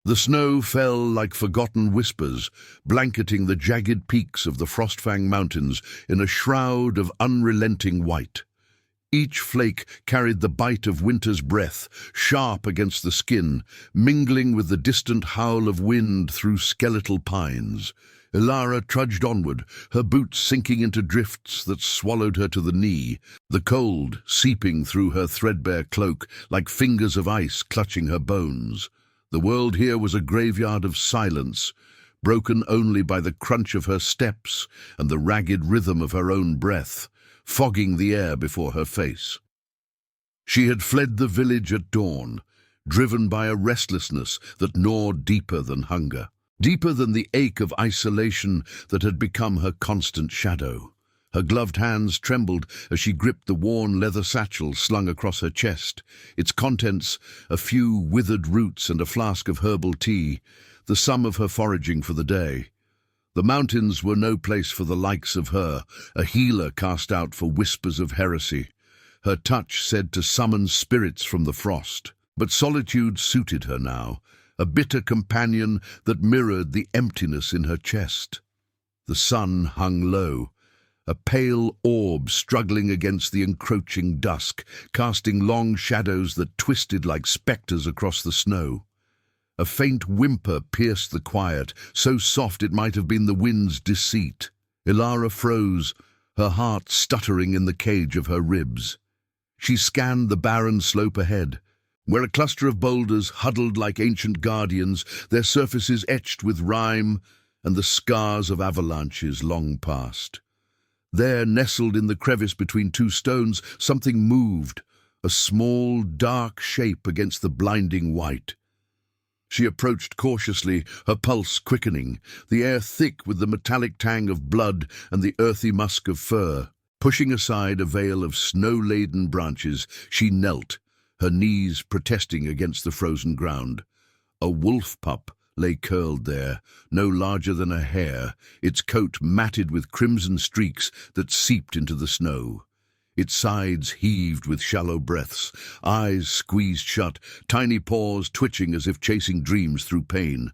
The snow fell like forgotten whispers, blanketing the jagged peaks of the Frostfang Mountains in a shroud of unrelenting white. Each flake carried the bite of winter's breath, sharp against the skin, mingling with the distant howl of wind through skeletal pines. Elara trudged onward, her boots sinking into drifts that swallowed her to the knee, the cold seeping through her threadbare cloak like fingers of ice clutching her bones. The world here was a graveyard of silence, broken only by the crunch of her steps and the ragged rhythm of her own breath, fogging the air before her face. She had fled the village at dawn, driven by a restlessness that gnawed deeper than hunger, deeper than the ache of isolation that had become her constant shadow. Her gloved hands trembled as she gripped the worn leather satchel slung across her chest, its contents a few withered roots and a flask of herbal tea, the sum of her foraging for the day. The mountains were no place for the likes of her, a healer cast out for whispers of heresy. Her touch said to summon spirits from the frost. But solitude suited her now, a bitter companion that mirrored the emptiness in her chest. The sun hung low, a pale orb struggling against the encroaching dusk, casting long shadows that twisted like spectres across the snow. A faint whimper pierced the quiet, so soft it might have been the wind's deceit. Elara froze, her heart stuttering in the cage of her ribs. She scanned the barren slope ahead, where a cluster of boulders huddled like ancient guardians, their surfaces etched with rime and the scars of avalanches long past. There, nestled in the crevice between two stones, something moved, a small, dark shape against the blinding white. She approached cautiously, her pulse quickening, the air thick with the metallic tang of blood and the earthy musk of fur. Pushing aside a veil of snow-laden branches, she knelt, her knees protesting against the frozen ground. A wolf pup lay curled there, no larger than a hare, its coat matted with crimson streaks that seeped into the snow. Its sides heaved with shallow breaths, eyes squeezed shut, tiny paws twitching as if chasing dreams through pain.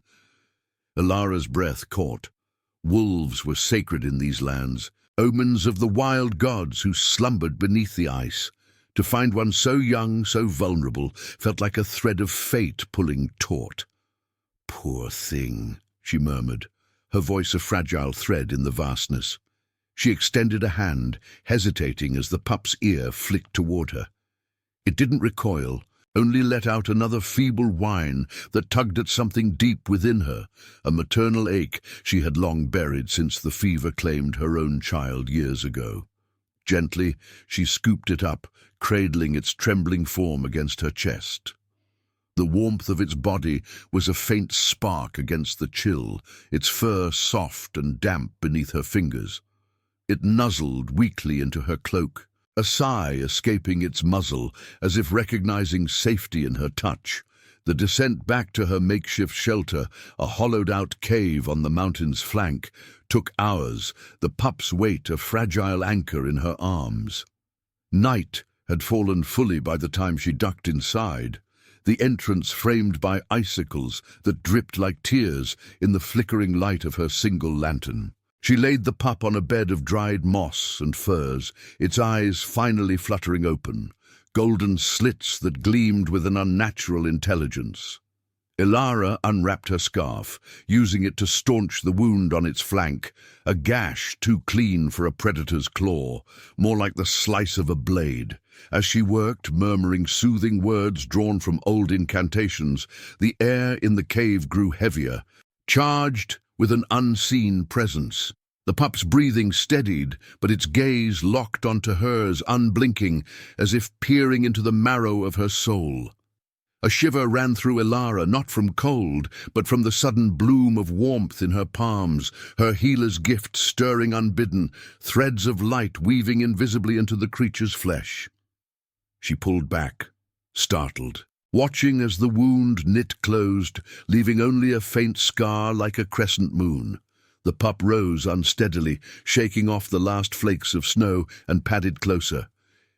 Elara's breath caught. Wolves were sacred in these lands, omens of the wild gods who slumbered beneath the ice. To find one so young, so vulnerable, felt like a thread of fate pulling taut. "Poor thing," she murmured, her voice a fragile thread in the vastness. She extended a hand, hesitating as the pup's ear flicked toward her. It didn't recoil, only let out another feeble whine that tugged at something deep within her, a maternal ache she had long buried since the fever claimed her own child years ago. Gently, she scooped it up, cradling its trembling form against her chest. The warmth of its body was a faint spark against the chill, its fur soft and damp beneath her fingers. It nuzzled weakly into her cloak, a sigh escaping its muzzle, as if recognizing safety in her touch. The descent back to her makeshift shelter, a hollowed-out cave on the mountain's flank, took hours, the pup's weight a fragile anchor in her arms. Night had fallen fully by the time she ducked inside, the entrance framed by icicles that dripped like tears in the flickering light of her single lantern. She laid the pup on a bed of dried moss and furs, its eyes finally fluttering open, golden slits that gleamed with an unnatural intelligence. Elara unwrapped her scarf, using it to staunch the wound on its flank, a gash too clean for a predator's claw, more like the slice of a blade. As she worked, murmuring soothing words drawn from old incantations, the air in the cave grew heavier, charged with an unseen presence. The pup's breathing steadied, but its gaze locked onto hers, unblinking, as if peering into the marrow of her soul. A shiver ran through Elara, not from cold, but from the sudden bloom of warmth in her palms, her healer's gift stirring unbidden, threads of light weaving invisibly into the creature's flesh. She pulled back, startled, watching as the wound knit closed, leaving only a faint scar like a crescent moon. The pup rose unsteadily, shaking off the last flakes of snow, and padded closer.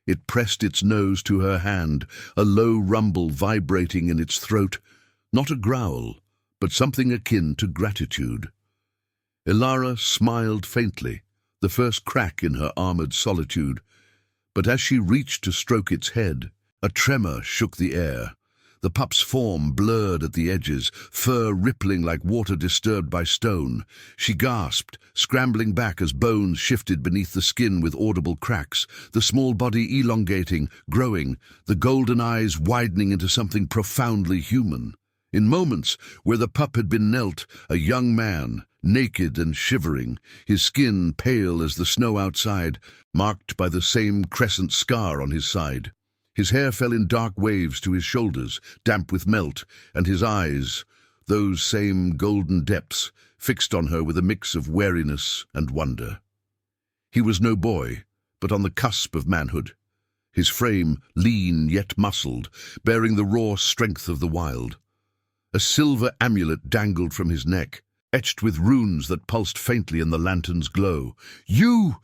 It pressed its nose to her hand, a low rumble vibrating in its throat, not a growl, but something akin to gratitude. Elara smiled faintly, the first crack in her armored solitude, but as she reached to stroke its head, a tremor shook the air. The pup's form blurred at the edges, fur rippling like water disturbed by stone. She gasped, scrambling back as bones shifted beneath the skin with audible cracks, the small body elongating, growing, the golden eyes widening into something profoundly human. In moments where the pup had been knelt, a young man, naked and shivering, his skin pale as the snow outside, marked by the same crescent scar on his side. His hair fell in dark waves to his shoulders, damp with melt, and his eyes, those same golden depths, fixed on her with a mix of wariness and wonder. He was no boy, but on the cusp of manhood, his frame lean yet muscled, bearing the raw strength of the wild. A silver amulet dangled from his neck, etched with runes that pulsed faintly in the lantern's glow. "You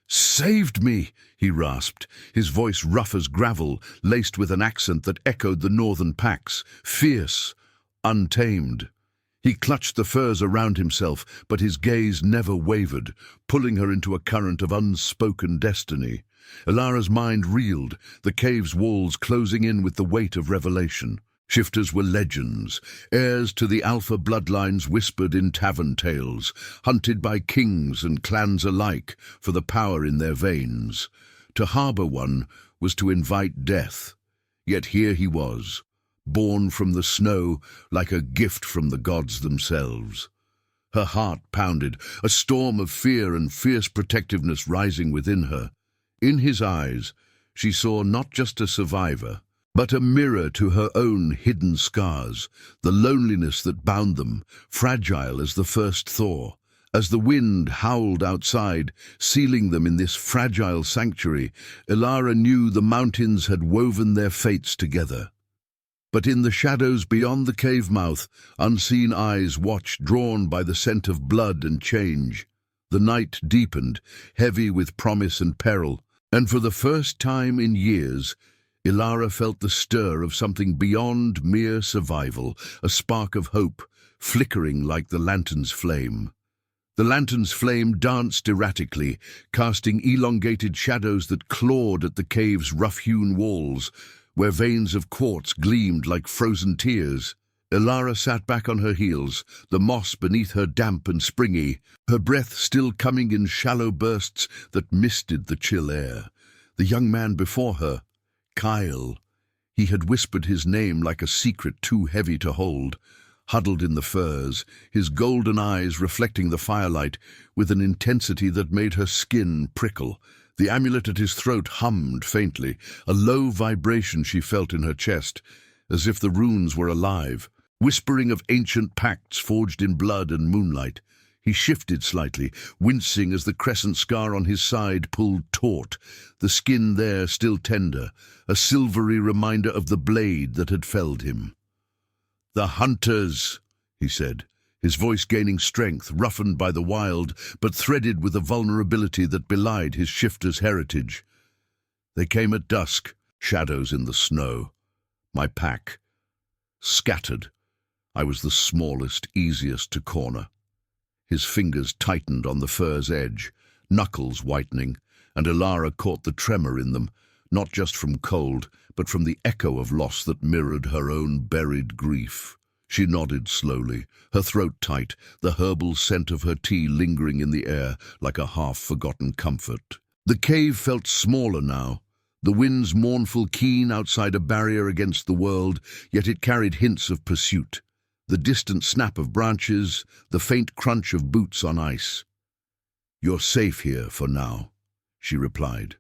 saved me," he rasped, his voice rough as gravel, laced with an accent that echoed the northern packs, fierce, untamed. He clutched the furs around himself, but his gaze never wavered, pulling her into a current of unspoken destiny. Elara's mind reeled, the cave's walls closing in with the weight of revelation. Shifters were legends, heirs to the alpha bloodlines whispered in tavern tales, hunted by kings and clans alike for the power in their veins. To harbour one was to invite death, yet here he was, born from the snow like a gift from the gods themselves. Her heart pounded, a storm of fear and fierce protectiveness rising within her. In his eyes, she saw not just a survivor, but a mirror to her own hidden scars, the loneliness that bound them, fragile as the first thaw. As the wind howled outside, sealing them in this fragile sanctuary, Elara knew the mountains had woven their fates together. But in the shadows beyond the cave mouth, unseen eyes watched, drawn by the scent of blood and change. The night deepened, heavy with promise and peril, and for the first time in years, Elara felt the stir of something beyond mere survival, a spark of hope, flickering like the lantern's flame. The lantern's flame danced erratically, casting elongated shadows that clawed at the cave's rough-hewn walls, where veins of quartz gleamed like frozen tears. Elara sat back on her heels, the moss beneath her damp and springy, her breath still coming in shallow bursts that misted the chill air. The young man before her, Kyle. He had whispered his name like a secret too heavy to hold, huddled in the furs, his golden eyes reflecting the firelight with an intensity that made her skin prickle. The amulet at his throat hummed faintly, a low vibration she felt in her chest, as if the runes were alive, whispering of ancient pacts forged in blood and moonlight. He shifted slightly, wincing as the crescent scar on his side pulled taut, the skin there still tender, a silvery reminder of the blade that had felled him. "The hunters," he said, his voice gaining strength, roughened by the wild, but threaded with a vulnerability that belied his shifter's heritage. "They came at dusk, shadows in the snow. My pack. Scattered. I was the smallest, easiest to corner." His fingers tightened on the fur's edge, knuckles whitening, and Elara caught the tremor in them, not just from cold, but from the echo of loss that mirrored her own buried grief. She nodded slowly, her throat tight, the herbal scent of her tea lingering in the air like a half-forgotten comfort. The cave felt smaller now, the wind's mournful keen outside a barrier against the world, yet it carried hints of pursuit. The distant snap of branches, the faint crunch of boots on ice. "You're safe here for now," she replied,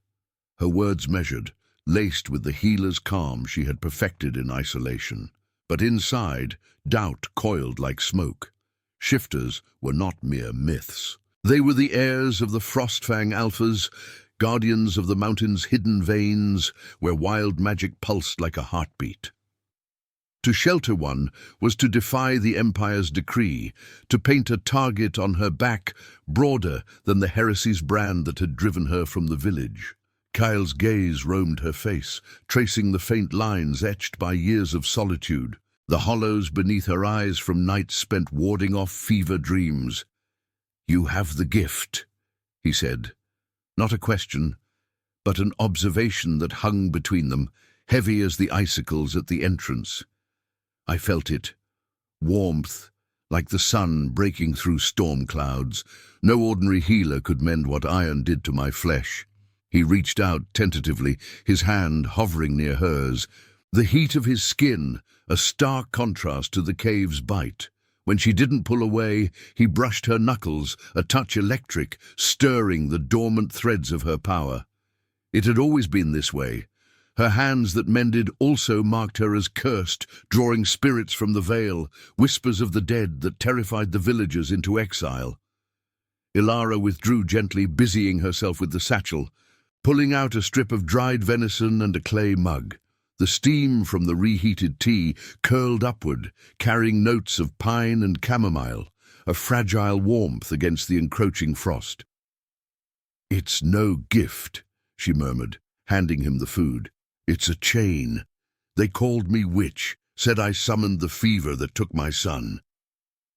her words measured, laced with the healer's calm she had perfected in isolation. But inside, doubt coiled like smoke. Shifters were not mere myths. They were the heirs of the Frostfang Alphas, guardians of the mountain's hidden veins, where wild magic pulsed like a heartbeat. To shelter one was to defy the Empire's decree, to paint a target on her back broader than the heresy's brand that had driven her from the village. Kyle's gaze roamed her face, tracing the faint lines etched by years of solitude. the hollows beneath her eyes from nights spent warding off fever dreams. "You have the gift," he said. Not a question, but an observation that hung between them, heavy as the icicles at the entrance. I felt it. Warmth, like the sun breaking through storm clouds. No ordinary healer could mend what iron did to my flesh. He reached out tentatively, his hand hovering near hers. The heat of his skin, a stark contrast to the cave's bite. When she didn't pull away, he brushed her knuckles, a touch electric, stirring the dormant threads of her power. It had always been this way. Her hands that mended also marked her as cursed, drawing spirits from the veil, whispers of the dead that terrified the villagers into exile. Elara withdrew gently, busying herself with the satchel, pulling out a strip of dried venison and a clay mug. The steam from the reheated tea curled upward, carrying notes of pine and chamomile, a fragile warmth against the encroaching frost. "It's no gift," she murmured, handing him the food. "It's a chain. They called me witch, said I summoned the fever that took my son."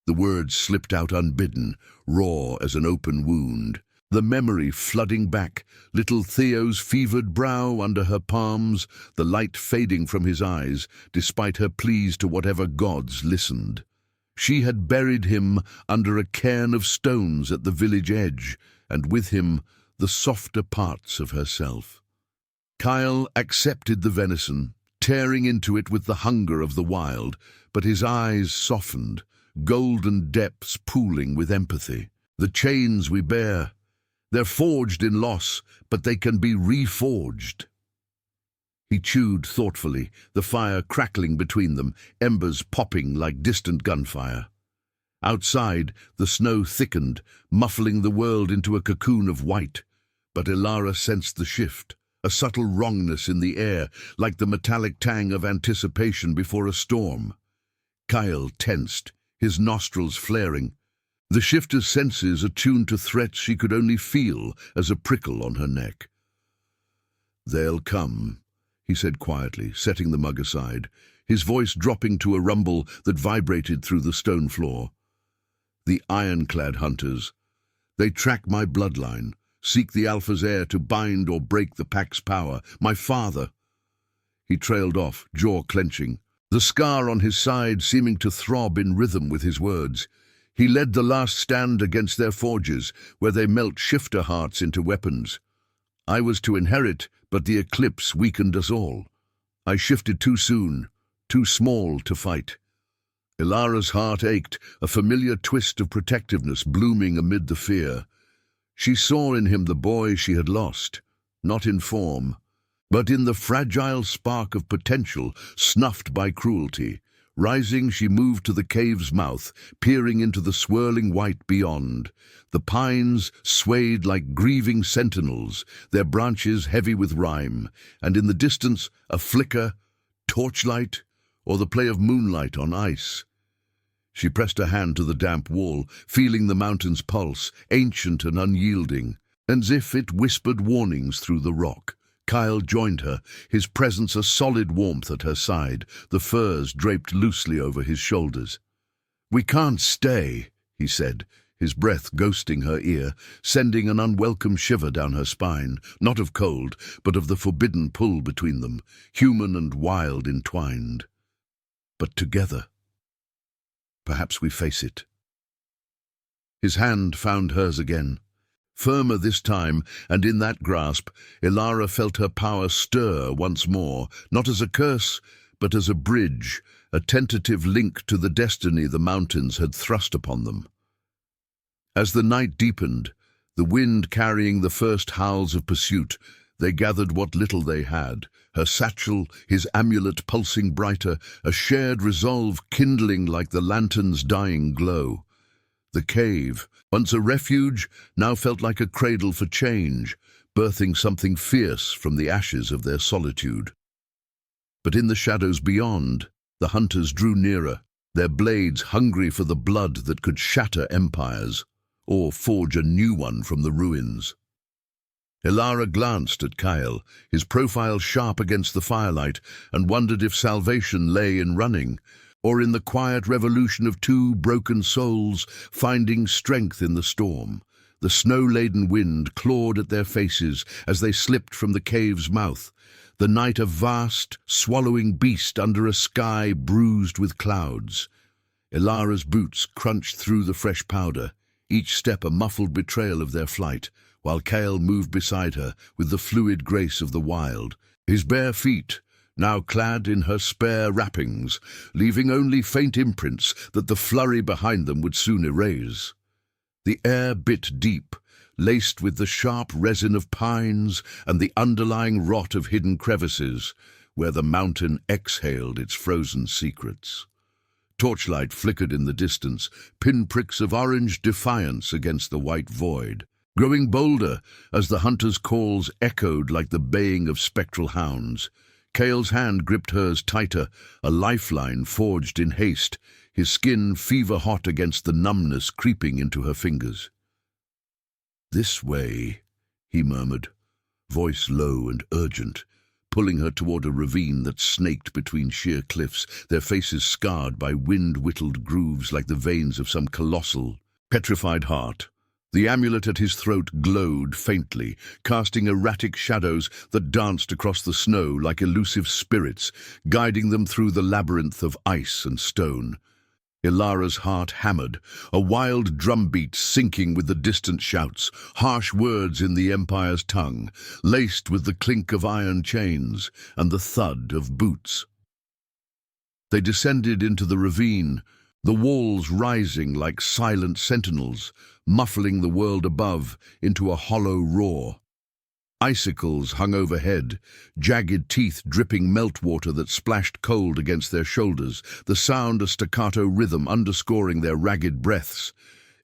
The words slipped out unbidden, raw as an open wound. The memory flooding back, little Theo's fevered brow under her palms, the light fading from his eyes, despite her pleas to whatever gods listened. She had buried him under a cairn of stones at the village edge, and with him the softer parts of herself. Kyle accepted the venison, tearing into it with the hunger of the wild, but his eyes softened, golden depths pooling with empathy. "The chains we bear, they're forged in loss, but they can be reforged." He chewed thoughtfully, the fire crackling between them, embers popping like distant gunfire. Outside, the snow thickened, muffling the world into a cocoon of white, but Elara sensed the shift, a subtle wrongness in the air, like the metallic tang of anticipation before a storm. Kyle tensed, his nostrils flaring. The shifter's senses attuned to threats she could only feel as a prickle on her neck. "They'll come," he said quietly, setting the mug aside, his voice dropping to a rumble that vibrated through the stone floor. "The ironclad hunters. They track my bloodline, seek the Alpha's heir to bind or break the Pack's power. My father." He trailed off, jaw clenching, the scar on his side seeming to throb in rhythm with his words. He led the last stand against their forges, where they melt shifter hearts into weapons. I was to inherit, but the eclipse weakened us all. I shifted too soon, too small to fight. Elara's heart ached, a familiar twist of protectiveness blooming amid the fear. She saw in him the boy she had lost, not in form, but in the fragile spark of potential snuffed by cruelty. Rising, she moved to the cave's mouth, peering into the swirling white beyond. The pines swayed like grieving sentinels, their branches heavy with rime, and in the distance a flicker, torchlight, or the play of moonlight on ice. She pressed a hand to the damp wall, feeling the mountain's pulse, ancient and unyielding, as if it whispered warnings through the rock. Kyle joined her, his presence a solid warmth at her side, the furs draped loosely over his shoulders. "We can't stay," he said, his breath ghosting her ear, sending an unwelcome shiver down her spine, not of cold, but of the forbidden pull between them, human and wild entwined. "But together, perhaps we face it." His hand found hers again. Firmer this time, and in that grasp, Elara felt her power stir once more, not as a curse, but as a bridge, a tentative link to the destiny the mountains had thrust upon them. As the night deepened, the wind carrying the first howls of pursuit, they gathered what little they had, her satchel, his amulet pulsing brighter, a shared resolve kindling like the lantern's dying glow. The cave, once a refuge, now felt like a cradle for change, birthing something fierce from the ashes of their solitude. But in the shadows beyond, the hunters drew nearer, their blades hungry for the blood that could shatter empires, or forge a new one from the ruins. Elara glanced at Kyle, his profile sharp against the firelight, and wondered if salvation lay in running, or in the quiet revolution of two broken souls finding strength in the storm. The snow-laden wind clawed at their faces as they slipped from the cave's mouth, the night a vast, swallowing beast under a sky bruised with clouds. Elara's boots crunched through the fresh powder, each step a muffled betrayal of their flight, while Kale moved beside her with the fluid grace of the wild, his bare feet now clad in her spare wrappings, leaving only faint imprints that the flurry behind them would soon erase. The air bit deep, laced with the sharp resin of pines and the underlying rot of hidden crevices, where the mountain exhaled its frozen secrets. Torchlight flickered in the distance, pinpricks of orange defiance against the white void, growing bolder as the hunter's calls echoed like the baying of spectral hounds. Kale's hand gripped hers tighter, a lifeline forged in haste, his skin fever-hot against the numbness creeping into her fingers. "This way," he murmured, voice low and urgent, pulling her toward a ravine that snaked between sheer cliffs, their faces scarred by wind-whittled grooves like the veins of some colossal, petrified heart. The amulet at his throat glowed faintly, casting erratic shadows that danced across the snow like elusive spirits, guiding them through the labyrinth of ice and stone. Elara's heart hammered, a wild drumbeat syncing with the distant shouts, harsh words in the Empire's tongue, laced with the clink of iron chains and the thud of boots. They descended into the ravine, the walls rising like silent sentinels, muffling the world above into a hollow roar. Icicles hung overhead, jagged teeth dripping meltwater that splashed cold against their shoulders, the sound a staccato rhythm underscoring their ragged breaths.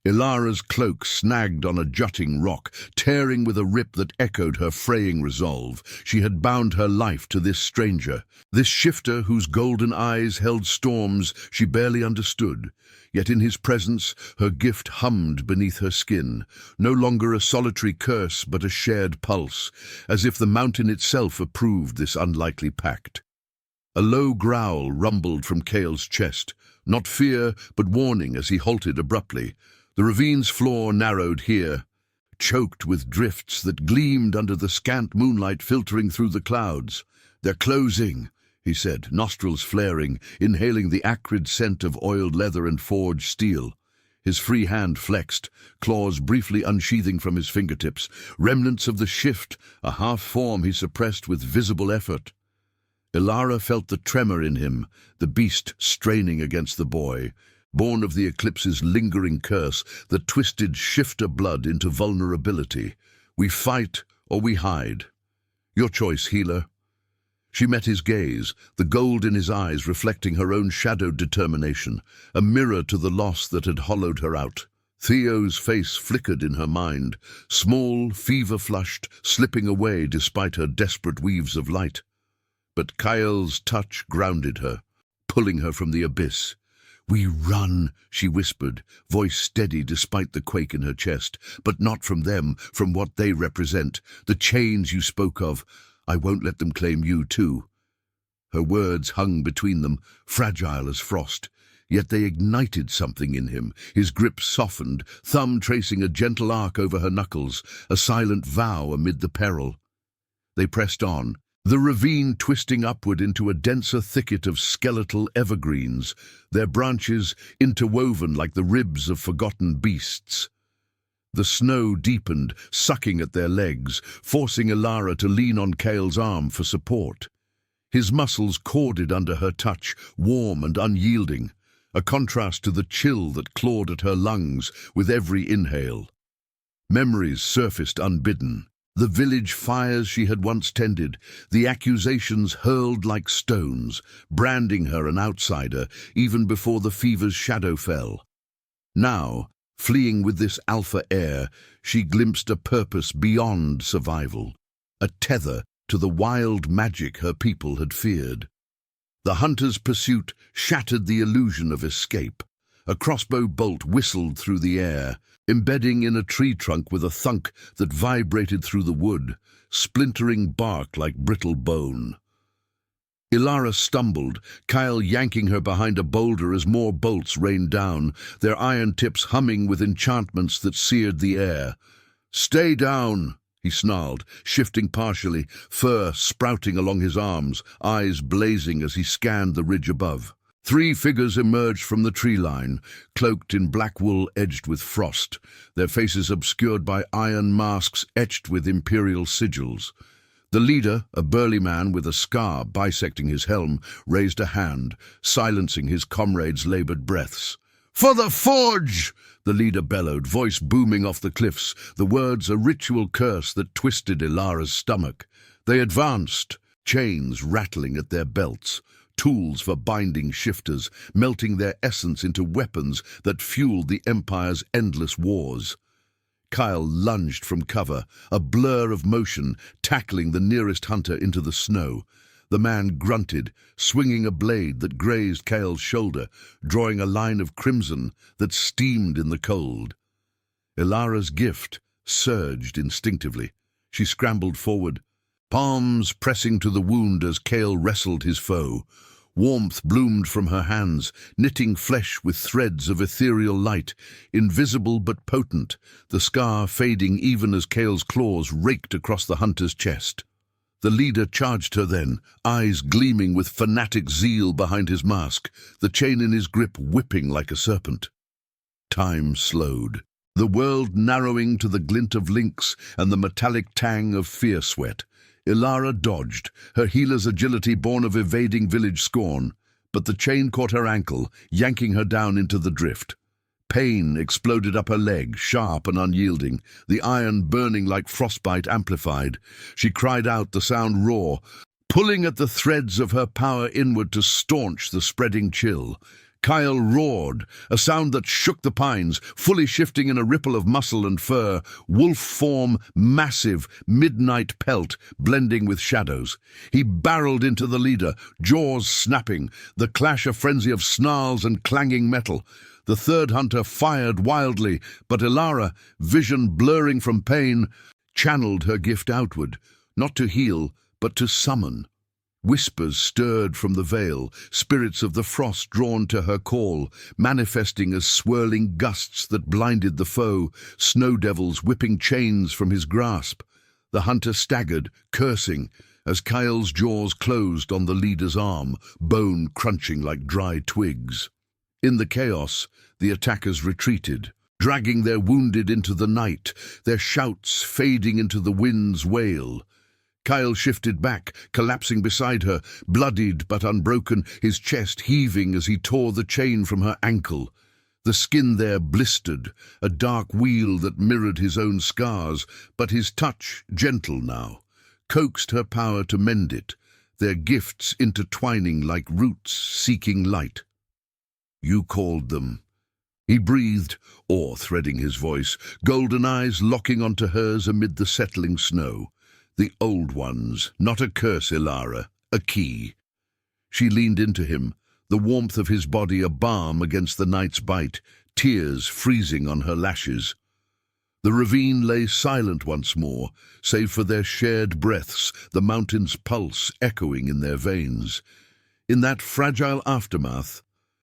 Elara's cloak snagged on a jutting rock, tearing with a rip that echoed her fraying resolve. She had bound her life to this stranger, this shifter whose golden eyes held storms she barely understood. Yet in his presence her gift hummed beneath her skin, no longer a solitary curse but a shared pulse, as if the mountain itself approved this unlikely pact. A low growl rumbled from Kale's chest, not fear but warning as he halted abruptly. The ravine's floor narrowed here, choked with drifts that gleamed under the scant moonlight filtering through the clouds. "They're closing," he said, nostrils flaring, inhaling the acrid scent of oiled leather and forged steel. His free hand flexed, claws briefly unsheathing from his fingertips, remnants of the shift, a half-form he suppressed with visible effort. Elara felt the tremor in him, the beast straining against the boy, born of the eclipse's lingering curse that twisted shifter blood into vulnerability. "We fight or we hide. Your choice, healer." She met his gaze, the gold in his eyes reflecting her own shadowed determination, a mirror to the loss that had hollowed her out. Theo's face flickered in her mind, small, fever-flushed, slipping away despite her desperate weaves of light. But Kale's touch grounded her, pulling her from the abyss. "We run," she whispered, voice steady despite the quake in her chest, "but not from them, from what they represent. The chains you spoke of. I won't let them claim you too." Her words hung between them, fragile as frost, yet they ignited something in him. His grip softened, thumb tracing a gentle arc over her knuckles, a silent vow amid the peril. They pressed on, the ravine twisting upward into a denser thicket of skeletal evergreens, their branches interwoven like the ribs of forgotten beasts. The snow deepened, sucking at their legs, forcing Elara to lean on Kale's arm for support. His muscles corded under her touch, warm and unyielding, a contrast to the chill that clawed at her lungs with every inhale. Memories surfaced unbidden. The village fires she had once tended, the accusations hurled like stones, branding her an outsider even before the fever's shadow fell. Now, fleeing with this alpha heir, she glimpsed a purpose beyond survival, a tether to the wild magic her people had feared. The hunter's pursuit shattered the illusion of escape. A crossbow bolt whistled through the air, embedding in a tree trunk with a thunk that vibrated through the wood, splintering bark like brittle bone. Elara stumbled, Kyle yanking her behind a boulder as more bolts rained down, their iron tips humming with enchantments that seared the air. "Stay down," he snarled, shifting partially, fur sprouting along his arms, eyes blazing as he scanned the ridge above. 3 figures emerged from the tree line, cloaked in black wool edged with frost, their faces obscured by iron masks etched with imperial sigils. The leader, a burly man with a scar bisecting his helm, raised a hand, silencing his comrades' labored breaths. "For the forge!" the leader bellowed, voice booming off the cliffs, the words a ritual curse that twisted Elara's stomach. They advanced, chains rattling at their belts, tools for binding shifters, melting their essence into weapons that fueled the Empire's endless wars. Kyle lunged from cover, a blur of motion, tackling the nearest hunter into the snow. The man grunted, swinging a blade that grazed Kyle's shoulder, drawing a line of crimson that steamed in the cold. Elara's gift surged instinctively. She scrambled forward, palms pressing to the wound as Kyle wrestled his foe. Warmth bloomed from her hands, knitting flesh with threads of ethereal light, invisible but potent, the scar fading even as Kyle's claws raked across the hunter's chest. The leader charged her then, eyes gleaming with fanatic zeal behind his mask, the chain in his grip whipping like a serpent. Time slowed, the world narrowing to the glint of links and the metallic tang of fear sweat. Elara dodged, her healer's agility born of evading village scorn, but the chain caught her ankle, yanking her down into the drift. Pain exploded up her leg, sharp and unyielding, the iron burning like frostbite amplified. She cried out, the sound raw, pulling at the threads of her power inward to staunch the spreading chill. Kyle roared, a sound that shook the pines, fully shifting in a ripple of muscle and fur, wolf form, massive, midnight pelt, blending with shadows. He barreled into the leader, jaws snapping, the clash a frenzy of snarls and clanging metal. The third hunter fired wildly, but Elara, vision blurring from pain, channeled her gift outward, not to heal, but to summon. Whispers stirred from the veil, spirits of the frost drawn to her call, manifesting as swirling gusts that blinded the foe, snow devils whipping chains from his grasp. The hunter staggered, cursing, as Kyle's jaws closed on the leader's arm, bone crunching like dry twigs. In the chaos, the attackers retreated, dragging their wounded into the night, their shouts fading into the wind's wail. Kyle shifted back, collapsing beside her, bloodied but unbroken, his chest heaving as he tore the chain from her ankle. The skin there blistered, a dark weal that mirrored his own scars, but his touch, gentle now, coaxed her power to mend it, their gifts intertwining like roots seeking light. "You called them." He breathed, awe threading his voice, golden eyes locking onto hers amid the settling snow. "The old ones, not a curse, Elara, a key." She leaned into him, the warmth of his body a balm against the night's bite, tears freezing on her lashes. The ravine lay silent once more, save for their shared breaths, the mountain's pulse echoing in their veins. In that fragile aftermath,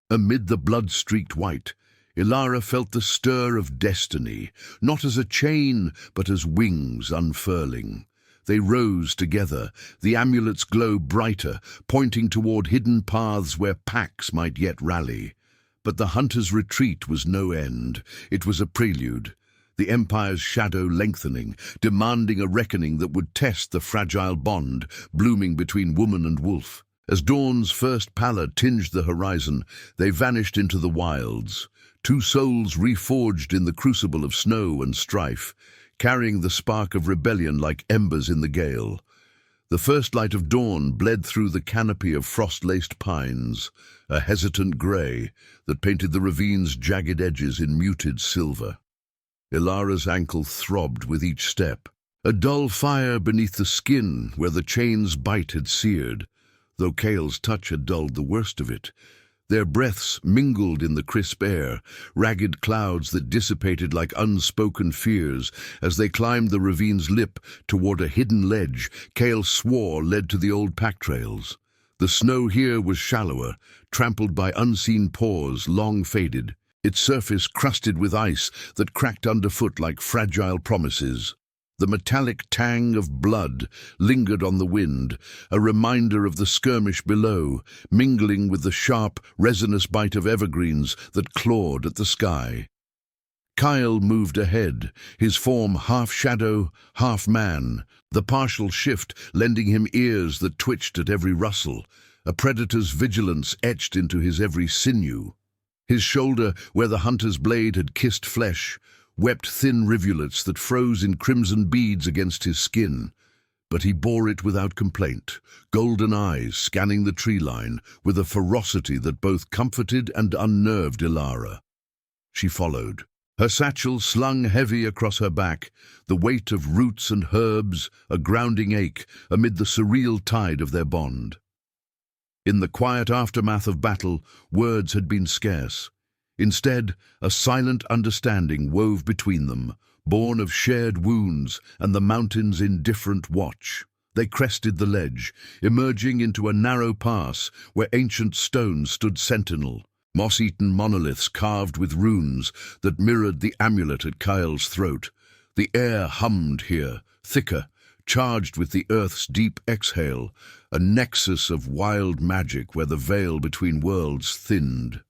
amid the blood-streaked white, Elara felt the stir of destiny, not as a chain, but as wings unfurling. They rose together, the amulet's glow brighter, pointing toward hidden paths where packs might yet rally. But the hunter's retreat was no end. It was a prelude, the Empire's shadow lengthening, demanding a reckoning that would test the fragile bond blooming between woman and wolf. As dawn's first pallor tinged the horizon, they vanished into the wilds, 2 souls reforged in the crucible of snow and strife, carrying the spark of rebellion like embers in the gale. The first light of dawn bled through the canopy of frost-laced pines, a hesitant grey that painted the ravine's jagged edges in muted silver. Elara's ankle throbbed with each step, a dull fire beneath the skin where the chain's bite had seared, though Kale's touch had dulled the worst of it. Their breaths mingled in the crisp air, ragged clouds that dissipated like unspoken fears as they climbed the ravine's lip toward a hidden ledge Kale swore led to the old pack trails. The snow here was shallower, trampled by unseen pores long faded, its surface crusted with ice that cracked underfoot like fragile promises. The metallic tang of blood lingered on the wind, a reminder of the skirmish below, mingling with the sharp, resinous bite of evergreens that clawed at the sky. Kyle moved ahead, his form half shadow, half man, the partial shift lending him ears that twitched at every rustle, a predator's vigilance etched into his every sinew. His shoulder, where the hunter's blade had kissed flesh, wept thin rivulets that froze in crimson beads against his skin. But he bore it without complaint, golden eyes scanning the tree line with a ferocity that both comforted and unnerved Elara. She followed, her satchel slung heavy across her back, the weight of roots and herbs a grounding ache amid the surreal tide of their bond. In the quiet aftermath of battle, words had been scarce. Instead, a silent understanding wove between them, born of shared wounds and the mountain's indifferent watch. They crested the ledge, emerging into a narrow pass where ancient stones stood sentinel, moss-eaten monoliths carved with runes that mirrored the amulet at Kyle's throat. The air hummed here, thicker, charged with the earth's deep exhale, a nexus of wild magic where the veil between worlds thinned.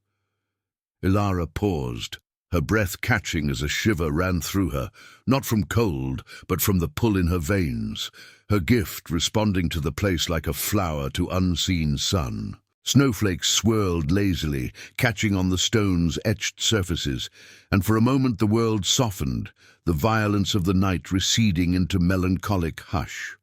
Elara paused, her breath catching as a shiver ran through her, not from cold, but from the pull in her veins, her gift responding to the place like a flower to unseen sun. Snowflakes swirled lazily, catching on the stone's etched surfaces, and for a moment the world softened, the violence of the night receding into melancholic hush.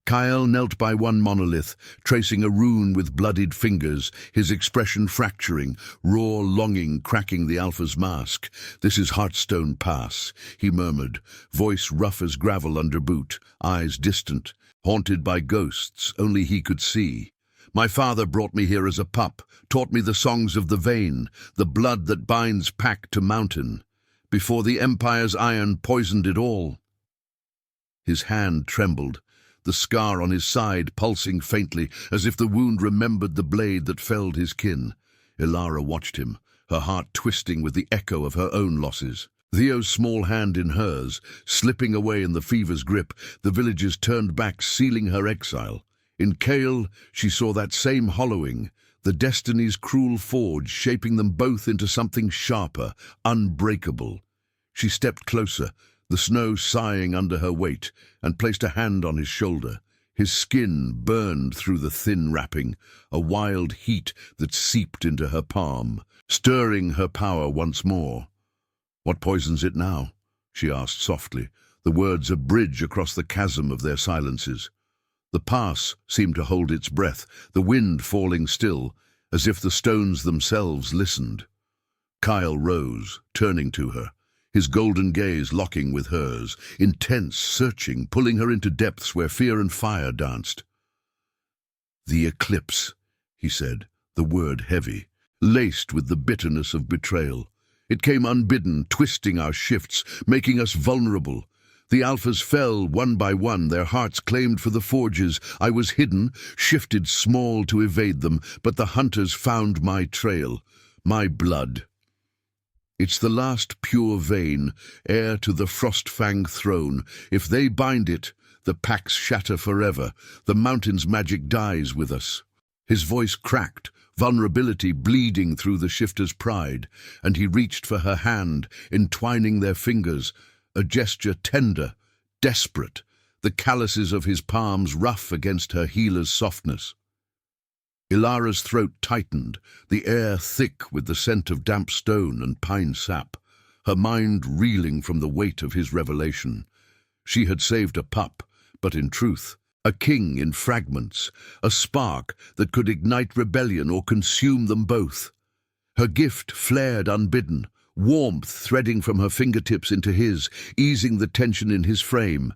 Kyle knelt by one monolith, tracing a rune with bloodied fingers, his expression fracturing, raw longing cracking the Alpha's mask. "This is Heartstone Pass," he murmured, voice rough as gravel under boot, eyes distant, haunted by ghosts only he could see. "My father brought me here as a pup, taught me the songs of the vein, the blood that binds pack to mountain, before the Empire's iron poisoned it all." His hand trembled, the scar on his side pulsing faintly, as if the wound remembered the blade that felled his kin. Elara watched him, her heart twisting with the echo of her own losses. Theo's small hand in hers, slipping away in the fever's grip, the villagers turned back, sealing her exile. In Kale, she saw that same hollowing, the destiny's cruel forge shaping them both into something sharper, unbreakable. She stepped closer, the snow sighing under her weight, and placed a hand on his shoulder. His skin burned through the thin wrapping, a wild heat that seeped into her palm, stirring her power once more. "What poisons it now?" she asked softly, the words a bridge across the chasm of their silences. The pass seemed to hold its breath, the wind falling still, as if the stones themselves listened. Kyle rose, turning to her, his golden gaze locking with hers, intense, searching, pulling her into depths where fear and fire danced. "The eclipse," he said, the word heavy, laced with the bitterness of betrayal. "It came unbidden, twisting our shifts, making us vulnerable. The Alphas fell one by one, their hearts claimed for the forges. I was hidden, shifted small to evade them, but the hunters found my trail, my blood. It's the last pure vein, heir to the Frostfang throne. If they bind it, the packs shatter forever. The mountain's magic dies with us." His voice cracked, vulnerability bleeding through the shifter's pride, and he reached for her hand, entwining their fingers, a gesture tender, desperate, the calluses of his palms rough against her healer's softness. Elara's throat tightened, the air thick with the scent of damp stone and pine sap, her mind reeling from the weight of his revelation. She had saved a pup, but in truth, a king in fragments, a spark that could ignite rebellion or consume them both. Her gift flared unbidden, warmth threading from her fingertips into his, easing the tension in his frame.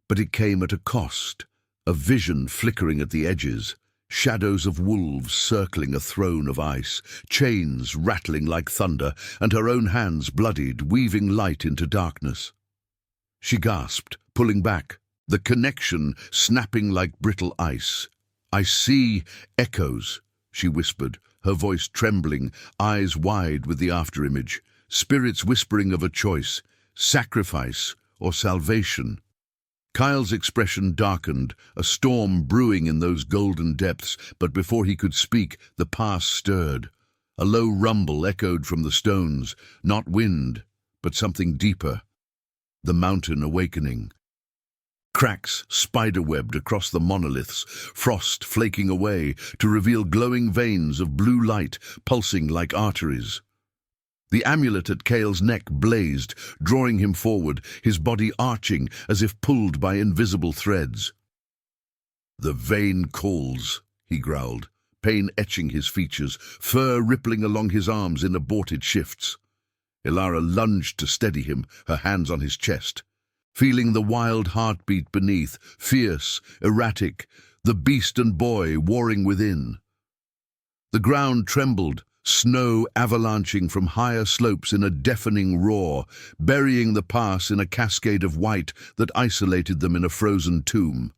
But it came at a cost, a vision flickering at the edges, shadows of wolves circling a throne of ice, chains rattling like thunder, and her own hands bloodied, weaving light into darkness. She gasped, pulling back, the connection snapping like brittle ice. I see echoes, she whispered, her voice trembling, eyes wide with the afterimage. Spirits whispering of a choice, sacrifice or salvation. Kyle's expression darkened, a storm brewing in those golden depths, but before he could speak, the past stirred. A low rumble echoed from the stones, not wind, but something deeper. The mountain awakening. Cracks spider-webbed across the monoliths, frost flaking away to reveal glowing veins of blue light pulsing like arteries. The amulet at Kale's neck blazed, drawing him forward, his body arching as if pulled by invisible threads. "The vein calls," he growled, pain etching his features, fur rippling along his arms in aborted shifts. Elara lunged to steady him, her hands on his chest. Feeling the wild heartbeat beneath, fierce, erratic, the beast and boy warring within. The ground trembled, snow avalanching from higher slopes in a deafening roar, burying the pass in a cascade of white that isolated them in a frozen tomb.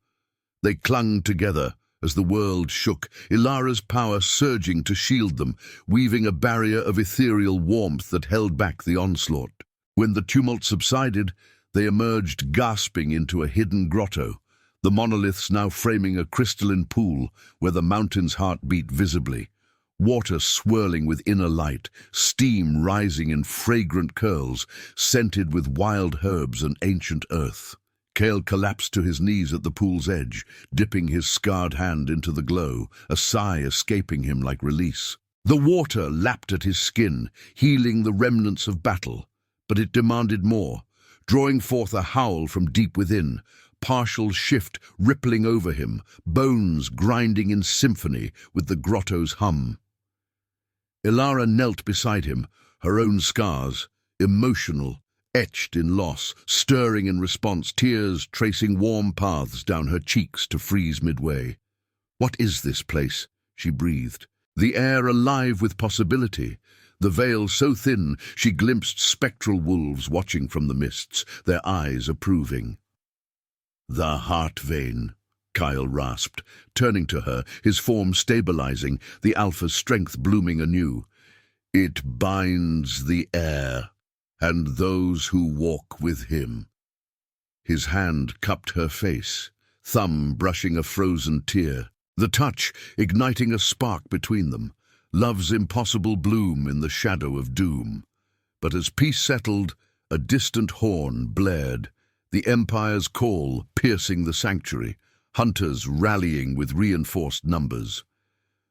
They clung together as the world shook, Elara's power surging to shield them, weaving a barrier of ethereal warmth that held back the onslaught. When the tumult subsided, they emerged gasping into a hidden grotto, the monoliths now framing a crystalline pool where the mountain's heart beat visibly. Water swirling with inner light, steam rising in fragrant curls, scented with wild herbs and ancient earth. Kale collapsed to his knees at the pool's edge, dipping his scarred hand into the glow, a sigh escaping him like release. The water lapped at his skin, healing the remnants of battle, but it demanded more, drawing forth a howl from deep within, partial shift rippling over him, bones grinding in symphony with the grotto's hum. Elara knelt beside him, her own scars, emotional, etched in loss, stirring in response, tears tracing warm paths down her cheeks to freeze midway. "What is this place?" she breathed, the air alive with possibility. The veil so thin she glimpsed spectral wolves watching from the mists, their eyes approving. "The heart vein," Kyle rasped, turning to her, his form stabilizing, the alpha's strength blooming anew. "It binds the air, and those who walk with him." His hand cupped her face, thumb brushing a frozen tear, the touch igniting a spark between them. Love's impossible bloom in the shadow of doom. But as peace settled, a distant horn blared, the Empire's call piercing the sanctuary, hunters rallying with reinforced numbers.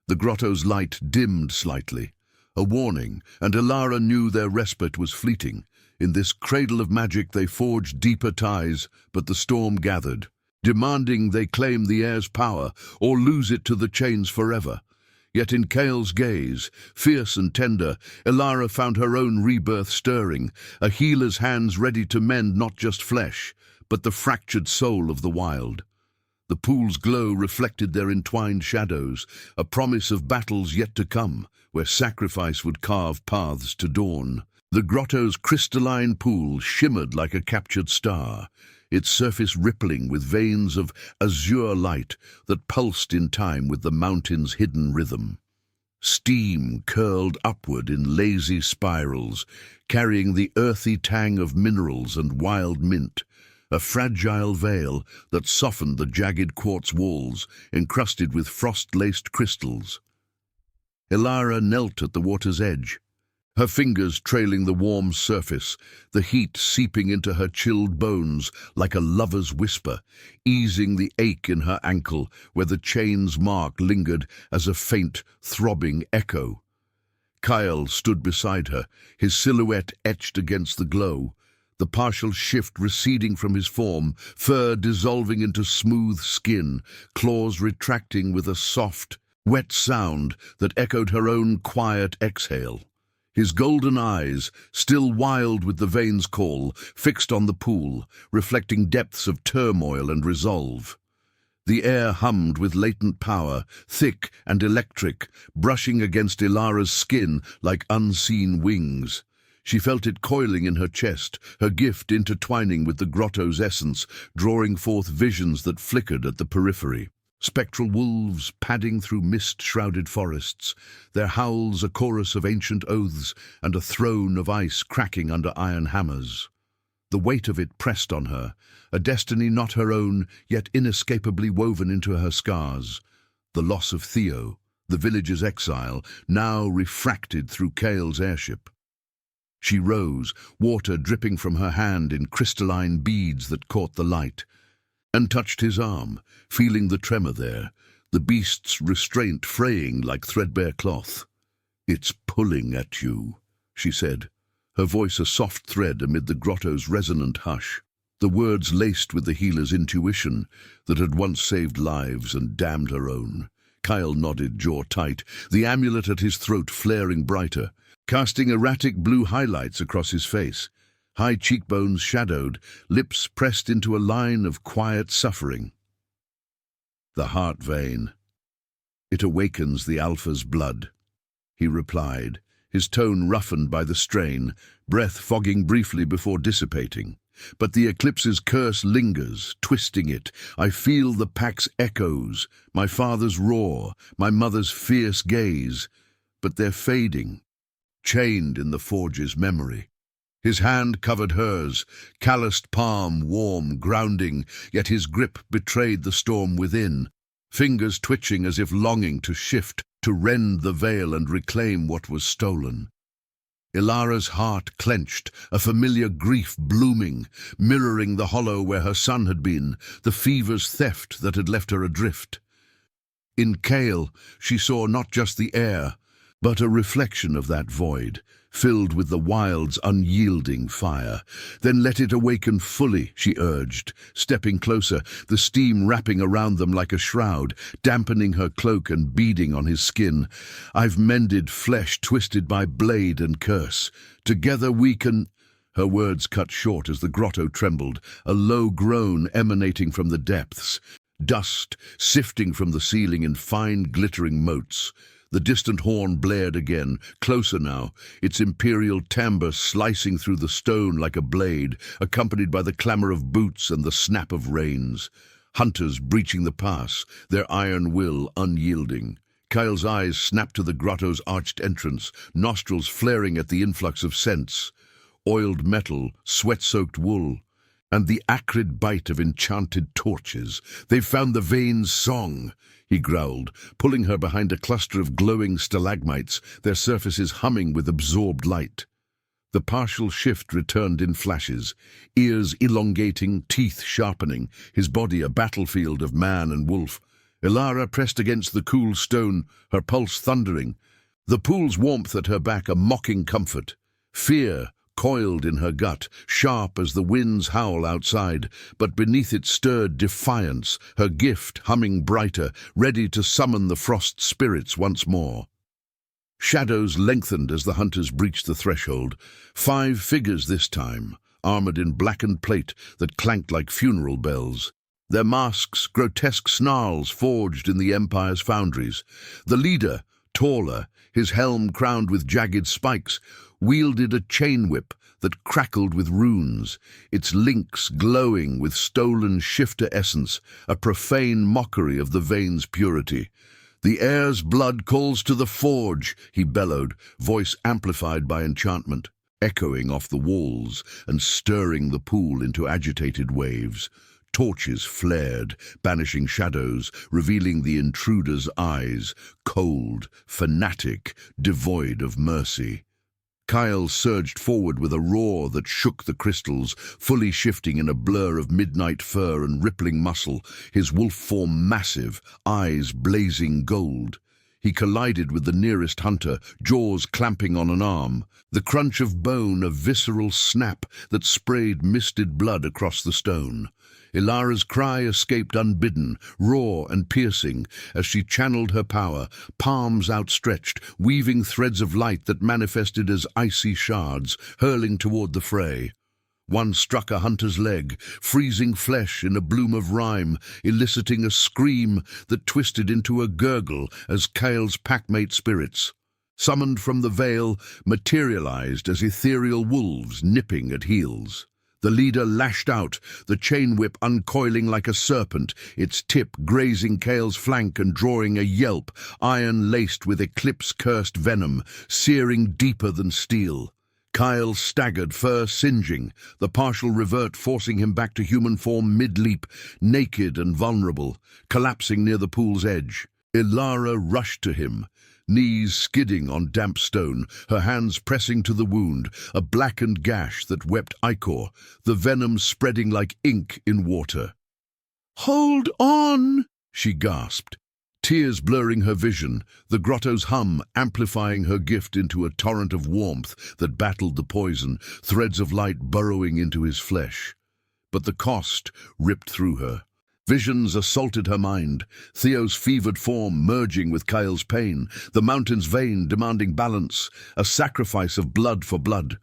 The grotto's light dimmed slightly, a warning, and Elara knew their respite was fleeting. In this cradle of magic they forged deeper ties, but the storm gathered, demanding they claim the air's power or lose it to the chains forever. Yet in Kale's gaze, fierce and tender, Elara found her own rebirth stirring, a healer's hands ready to mend not just flesh, but the fractured soul of the wild. The pool's glow reflected their entwined shadows, a promise of battles yet to come, where sacrifice would carve paths to dawn. The grotto's crystalline pool shimmered like a captured star, its surface rippling with veins of azure light that pulsed in time with the mountain's hidden rhythm. Steam curled upward in lazy spirals, carrying the earthy tang of minerals and wild mint, a fragile veil that softened the jagged quartz walls, encrusted with frost-laced crystals. Elara knelt at the water's edge, her fingers trailing the warm surface, the heat seeping into her chilled bones like a lover's whisper, easing the ache in her ankle where the chain's mark lingered as a faint, throbbing echo. Kyle stood beside her, his silhouette etched against the glow, the partial shift receding from his form, fur dissolving into smooth skin, claws retracting with a soft, wet sound that echoed her own quiet exhale. His golden eyes, still wild with the vein's call, fixed on the pool, reflecting depths of turmoil and resolve. The air hummed with latent power, thick and electric, brushing against Elara's skin like unseen wings. She felt it coiling in her chest, her gift intertwining with the grotto's essence, drawing forth visions that flickered at the periphery. Spectral wolves padding through mist-shrouded forests, their howls a chorus of ancient oaths and a throne of ice cracking under iron hammers. The weight of it pressed on her, a destiny not her own, yet inescapably woven into her scars. The loss of Theo, the village's exile, now refracted through Cale's airship. She rose, water dripping from her hand in crystalline beads that caught the light, and touched his arm, feeling the tremor there, the beast's restraint fraying like threadbare cloth. "It's pulling at you," she said, her voice a soft thread amid the grotto's resonant hush, the words laced with the healer's intuition that had once saved lives and damned her own. Kyle nodded, jaw tight, the amulet at his throat flaring brighter, casting erratic blue highlights across his face, high cheekbones shadowed, lips pressed into a line of quiet suffering. "The heart vein. It awakens the Alpha's blood," he replied, his tone roughened by the strain, breath fogging briefly before dissipating. "But the Eclipse's curse lingers, twisting it. I feel the pack's echoes, my father's roar, my mother's fierce gaze. But they're fading, chained in the Forge's memory." His hand covered hers, calloused palm warm, grounding, yet his grip betrayed the storm within, fingers twitching as if longing to shift, to rend the veil and reclaim what was stolen. Elara's heart clenched, a familiar grief blooming, mirroring the hollow where her son had been, the fever's theft that had left her adrift. In Cale, she saw not just the air, but a reflection of that void, filled with the wild's unyielding fire. "Then let it awaken fully," she urged, stepping closer, the steam wrapping around them like a shroud, dampening her cloak and beading on his skin. "I've mended flesh twisted by blade and curse. Together we can—" Her words cut short as the grotto trembled, a low groan emanating from the depths, dust sifting from the ceiling in fine glittering motes. The distant horn blared again, closer now, its imperial timbre slicing through the stone like a blade, accompanied by the clamor of boots and the snap of reins. Hunters breaching the pass, their iron will unyielding. Kyle's eyes snapped to the grotto's arched entrance, nostrils flaring at the influx of scents. Oiled metal, sweat-soaked wool, and the acrid bite of enchanted torches. "They've found the vein's song," he growled, pulling her behind a cluster of glowing stalagmites, their surfaces humming with absorbed light. The partial shift returned in flashes, ears elongating, teeth sharpening, his body a battlefield of man and wolf. Elara pressed against the cool stone, her pulse thundering, the pool's warmth at her back a mocking comfort. Fear coiled in her gut, sharp as the wind's howl outside, but beneath it stirred defiance, her gift humming brighter, ready to summon the frost spirits once more. Shadows lengthened as the hunters breached the threshold, 5 figures this time, armored in blackened plate that clanked like funeral bells. Their masks grotesque snarls forged in the Empire's foundries. The leader, taller, his helm crowned with jagged spikes, wielded a chain whip that crackled with runes, its links glowing with stolen shifter essence, a profane mockery of the vein's purity. "The heir's blood calls to the forge," he bellowed, voice amplified by enchantment, echoing off the walls and stirring the pool into agitated waves. Torches flared, banishing shadows, revealing the intruder's eyes, cold, fanatic, devoid of mercy. Kyle surged forward with a roar that shook the crystals, fully shifting in a blur of midnight fur and rippling muscle, his wolf form massive, eyes blazing gold. He collided with the nearest hunter, jaws clamping on an arm, the crunch of bone a visceral snap that sprayed misted blood across the stone. Elara's cry escaped unbidden, raw and piercing, as she channeled her power, palms outstretched, weaving threads of light that manifested as icy shards, hurling toward the fray. One struck a hunter's leg, freezing flesh in a bloom of rime, eliciting a scream that twisted into a gurgle as Kale's packmate spirits, summoned from the veil, materialized as ethereal wolves nipping at heels. The leader lashed out, the chain whip uncoiling like a serpent, its tip grazing Kale's flank and drawing a yelp, iron laced with eclipse-cursed venom, searing deeper than steel. Kyle staggered, fur singeing, the partial revert forcing him back to human form mid-leap, naked and vulnerable, collapsing near the pool's edge. Elara rushed to him, knees skidding on damp stone, her hands pressing to the wound, a blackened gash that wept ichor, the venom spreading like ink in water. "Hold on!" she gasped, tears blurring her vision, the grotto's hum amplifying her gift into a torrent of warmth that battled the poison, threads of light burrowing into his flesh. But the cost ripped through her. Visions assaulted her mind, Theo's fevered form merging with Kyle's pain, the mountain's vein demanding balance, a sacrifice of blood for blood.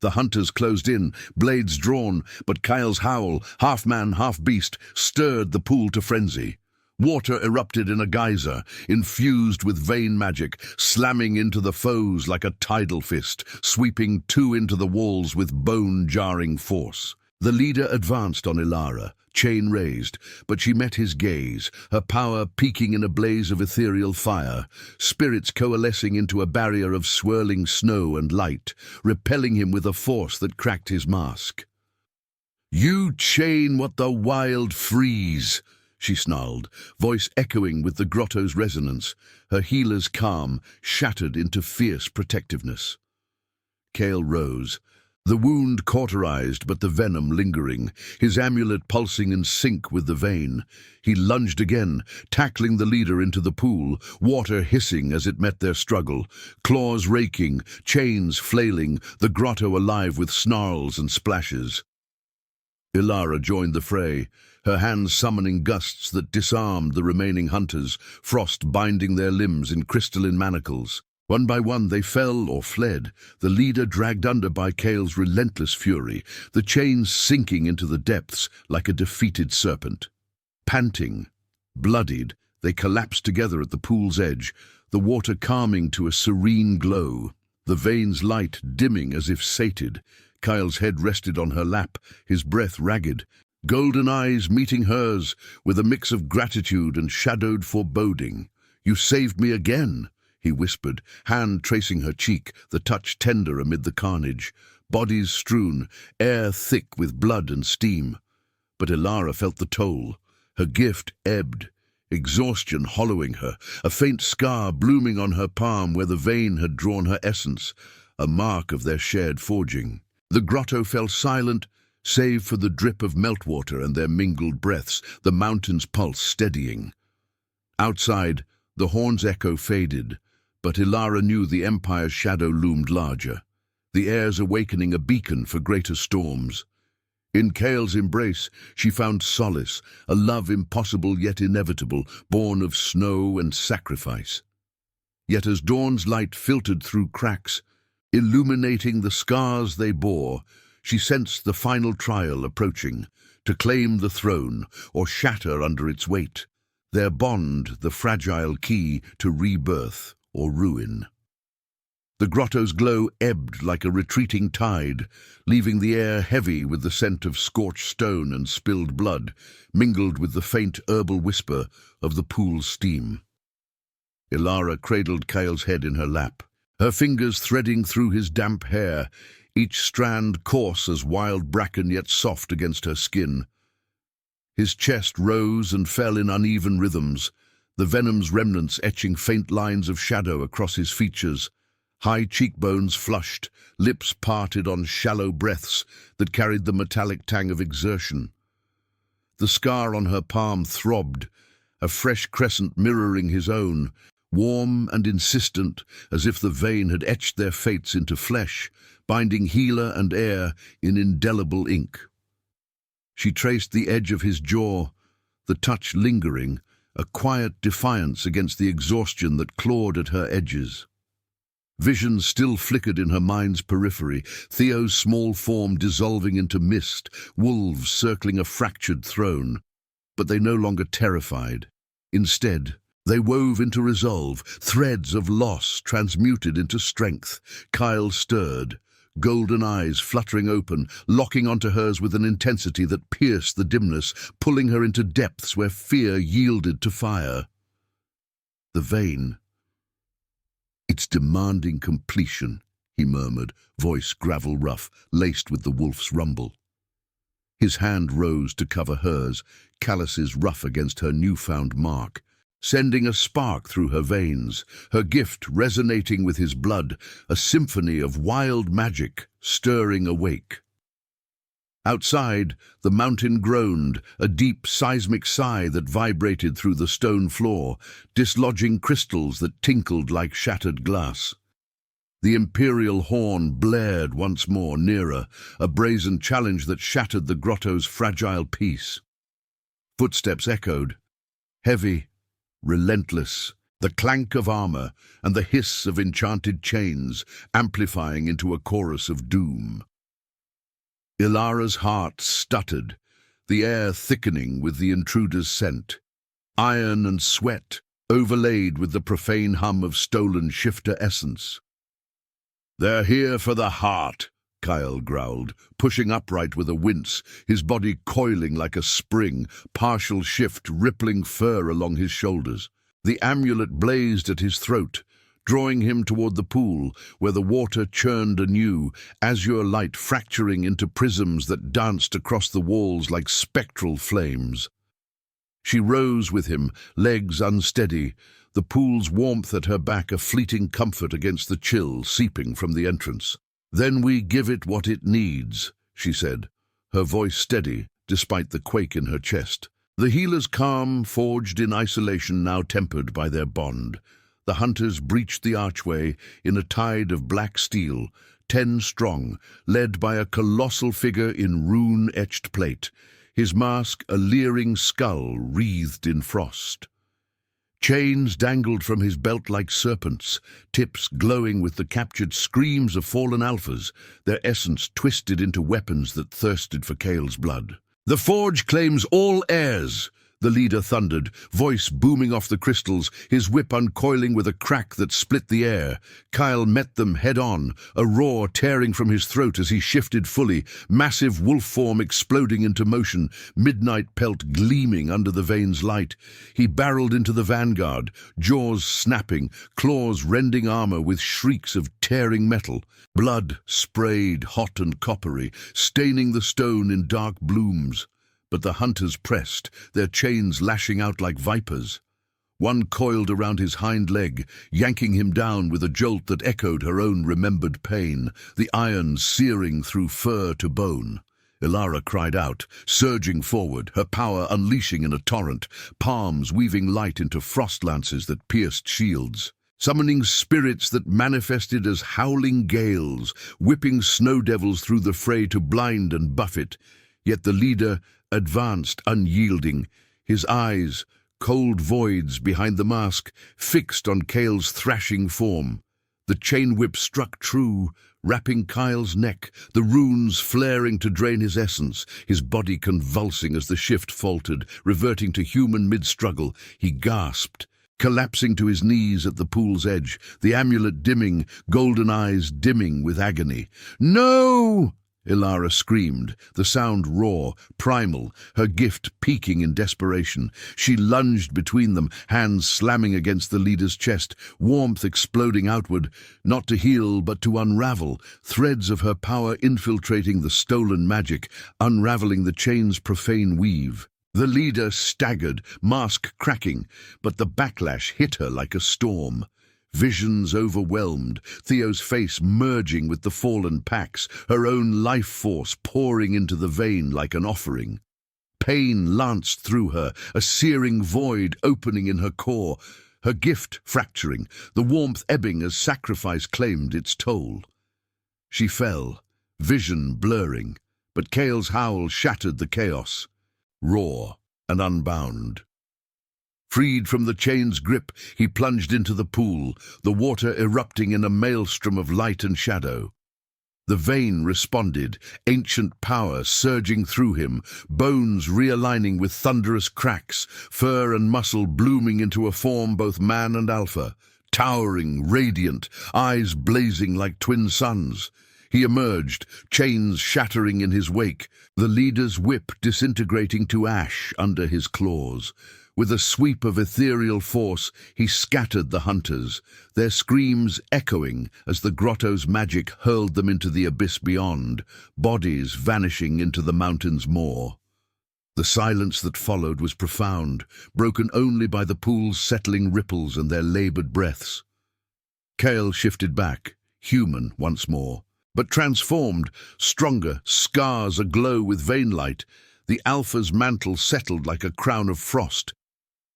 The hunters closed in, blades drawn, but Kyle's howl, half man, half beast, stirred the pool to frenzy. Water erupted in a geyser, infused with vein magic, slamming into the foes like a tidal fist, sweeping two into the walls with bone-jarring force. The leader advanced on Elara, chain raised, but she met his gaze, her power peaking in a blaze of ethereal fire, spirits coalescing into a barrier of swirling snow and light, repelling him with a force that cracked his mask. "You chain what the wild freeze," she snarled, voice echoing with the grotto's resonance, her healer's calm shattered into fierce protectiveness. Kale rose, the wound cauterized but the venom lingering, his amulet pulsing in sync with the vein. He lunged again, tackling the leader into the pool, water hissing as it met their struggle, claws raking, chains flailing, the grotto alive with snarls and splashes. Elara joined the fray, her hands summoning gusts that disarmed the remaining hunters, frost binding their limbs in crystalline manacles. One by one they fell or fled, the leader dragged under by Kale's relentless fury, the chains sinking into the depths like a defeated serpent. Panting, bloodied, they collapsed together at the pool's edge, the water calming to a serene glow, the veins' light dimming as if sated. Kyle's head rested on her lap, his breath ragged, golden eyes meeting hers with a mix of gratitude and shadowed foreboding. "You saved me again," he whispered, hand tracing her cheek, the touch tender amid the carnage. Bodies strewn, air thick with blood and steam. But Elara felt the toll. Her gift ebbed, exhaustion hollowing her, a faint scar blooming on her palm where the vein had drawn her essence, a mark of their shared forging. The grotto fell silent, save for the drip of meltwater and their mingled breaths, the mountain's pulse steadying. Outside, the horn's echo faded, but Elara knew the Empire's shadow loomed larger, the air's awakening a beacon for greater storms. In Kale's embrace, she found solace, a love impossible yet inevitable, born of snow and sacrifice. Yet as dawn's light filtered through cracks, illuminating the scars they bore, she sensed the final trial approaching, to claim the throne or shatter under its weight, their bond the fragile key to rebirth or ruin. The grotto's glow ebbed like a retreating tide, leaving the air heavy with the scent of scorched stone and spilled blood, mingled with the faint herbal whisper of the pool's steam. Elara cradled Kale's head in her lap, her fingers threading through his damp hair, each strand coarse as wild bracken yet soft against her skin. His chest rose and fell in uneven rhythms, the venom's remnants etching faint lines of shadow across his features, high cheekbones flushed, lips parted on shallow breaths that carried the metallic tang of exertion. The scar on her palm throbbed, a fresh crescent mirroring his own, warm and insistent as if the vein had etched their fates into flesh, binding healer and heir in indelible ink. She traced the edge of his jaw, the touch lingering, a quiet defiance against the exhaustion that clawed at her edges. Visions still flickered in her mind's periphery, Theo's small form dissolving into mist, wolves circling a fractured throne. But they no longer terrified. Instead, they wove into resolve, threads of loss transmuted into strength. Kyle stirred, golden eyes fluttering open, locking onto hers with an intensity that pierced the dimness, pulling her into depths where fear yielded to fire. The vein. It's demanding completion, he murmured, voice gravel rough, laced with the wolf's rumble. His hand rose to cover hers, calluses rough against her newfound mark, sending a spark through her veins, her gift resonating with his blood, a symphony of wild magic stirring awake. Outside, the mountain groaned, a deep seismic sigh that vibrated through the stone floor, dislodging crystals that tinkled like shattered glass. The imperial horn blared once more nearer, a brazen challenge that shattered the grotto's fragile peace. Footsteps echoed, heavy, relentless, the clank of armor and the hiss of enchanted chains amplifying into a chorus of doom. Elara's heart stuttered, the air thickening with the intruder's scent. Iron and sweat, overlaid with the profane hum of stolen shifter essence. "They're here for the heart," Kyle growled, pushing upright with a wince, his body coiling like a spring, partial shift rippling fur along his shoulders. The amulet blazed at his throat, drawing him toward the pool, where the water churned anew, azure light fracturing into prisms that danced across the walls like spectral flames. She rose with him, legs unsteady, the pool's warmth at her back a fleeting comfort against the chill seeping from the entrance. "Then we give it what it needs," she said, her voice steady despite the quake in her chest. The healer's calm, forged in isolation, now tempered by their bond. The hunters breached the archway in a tide of black steel, 10 strong, led by a colossal figure in rune-etched plate, his mask a leering skull wreathed in frost. Chains dangled from his belt like serpents, tips glowing with the captured screams of fallen alphas, their essence twisted into weapons that thirsted for Kale's blood. "The Forge claims all heirs," the leader thundered, voice booming off the crystals, his whip uncoiling with a crack that split the air. Kyle met them head-on, a roar tearing from his throat as he shifted fully, massive wolf form exploding into motion, midnight pelt gleaming under the vein's light. He barreled into the vanguard, jaws snapping, claws rending armor with shrieks of tearing metal. Blood sprayed hot and coppery, staining the stone in dark blooms. But the hunters pressed, their chains lashing out like vipers. One coiled around his hind leg, yanking him down with a jolt that echoed her own remembered pain, the iron searing through fur to bone. Elara cried out, surging forward, her power unleashing in a torrent, palms weaving light into frost lances that pierced shields. Summoning spirits that manifested as howling gales, whipping snow devils through the fray to blind and buffet. Yet the leader advanced unyielding, his eyes, cold voids behind the mask, fixed on Kale's thrashing form. The chain whip struck true, wrapping Kyle's neck, the runes flaring to drain his essence, his body convulsing as the shift faltered, reverting to human mid-struggle. He gasped, collapsing to his knees at the pool's edge, the amulet dimming, golden eyes dimming with agony. "No!" Elara screamed, the sound raw, primal, her gift peaking in desperation. She lunged between them, hands slamming against the leader's chest, warmth exploding outward, not to heal but to unravel, threads of her power infiltrating the stolen magic, unraveling the chain's profane weave. The leader staggered, mask cracking, but the backlash hit her like a storm. Visions overwhelmed, Theo's face merging with the fallen pack's, her own life force pouring into the vein like an offering. Pain lanced through her, a searing void opening in her core, her gift fracturing, the warmth ebbing as sacrifice claimed its toll. She fell, vision blurring, but Kale's howl shattered the chaos, raw and unbound. Freed from the chain's grip, he plunged into the pool, the water erupting in a maelstrom of light and shadow. The vein responded, ancient power surging through him, bones realigning with thunderous cracks, fur and muscle blooming into a form both man and alpha, towering, radiant, eyes blazing like twin suns. He emerged, chains shattering in his wake, the leader's whip disintegrating to ash under his claws. With a sweep of ethereal force, he scattered the hunters, their screams echoing as the grotto's magic hurled them into the abyss beyond, bodies vanishing into the mountain's maw. The silence that followed was profound, broken only by the pool's settling ripples and their labored breaths. Kale shifted back, human once more, but transformed, stronger, scars aglow with vein light. The Alpha's mantle settled like a crown of frost.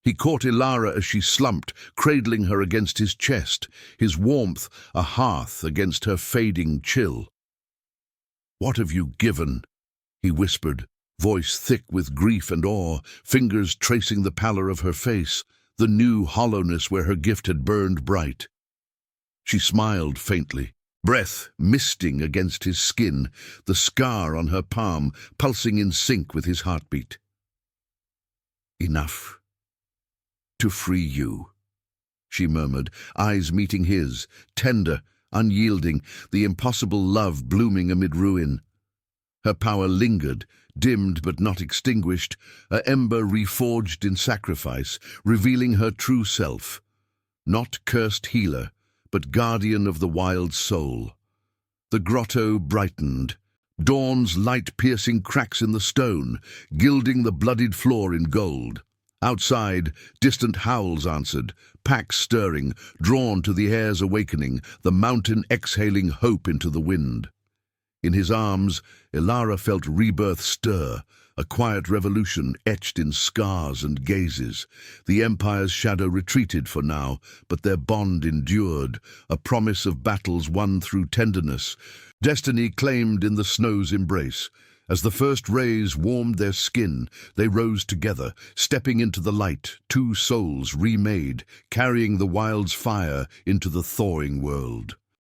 He caught Elara as she slumped, cradling her against his chest, his warmth a hearth against her fading chill. "What have you given?" he whispered, voice thick with grief and awe, fingers tracing the pallor of her face, the new hollowness where her gift had burned bright. She smiled faintly, breath misting against his skin, the scar on her palm pulsing in sync with his heartbeat. "Enough. To free you," she murmured, eyes meeting his, tender, unyielding, the impossible love blooming amid ruin. Her power lingered, dimmed but not extinguished, a ember reforged in sacrifice, revealing her true self. Not cursed healer, but guardian of the wild soul. The grotto brightened, dawn's light piercing cracks in the stone, gilding the bloodied floor in gold. Outside, distant howls answered, packs stirring, drawn to the air's awakening, the mountain exhaling hope into the wind. In his arms, Elara felt rebirth stir, a quiet revolution etched in scars and gazes. The Empire's shadow retreated for now, but their bond endured, a promise of battles won through tenderness, destiny claimed in the snow's embrace. As the first rays warmed their skin, they rose together, stepping into the light, two souls remade, carrying the wild's fire into the thawing world.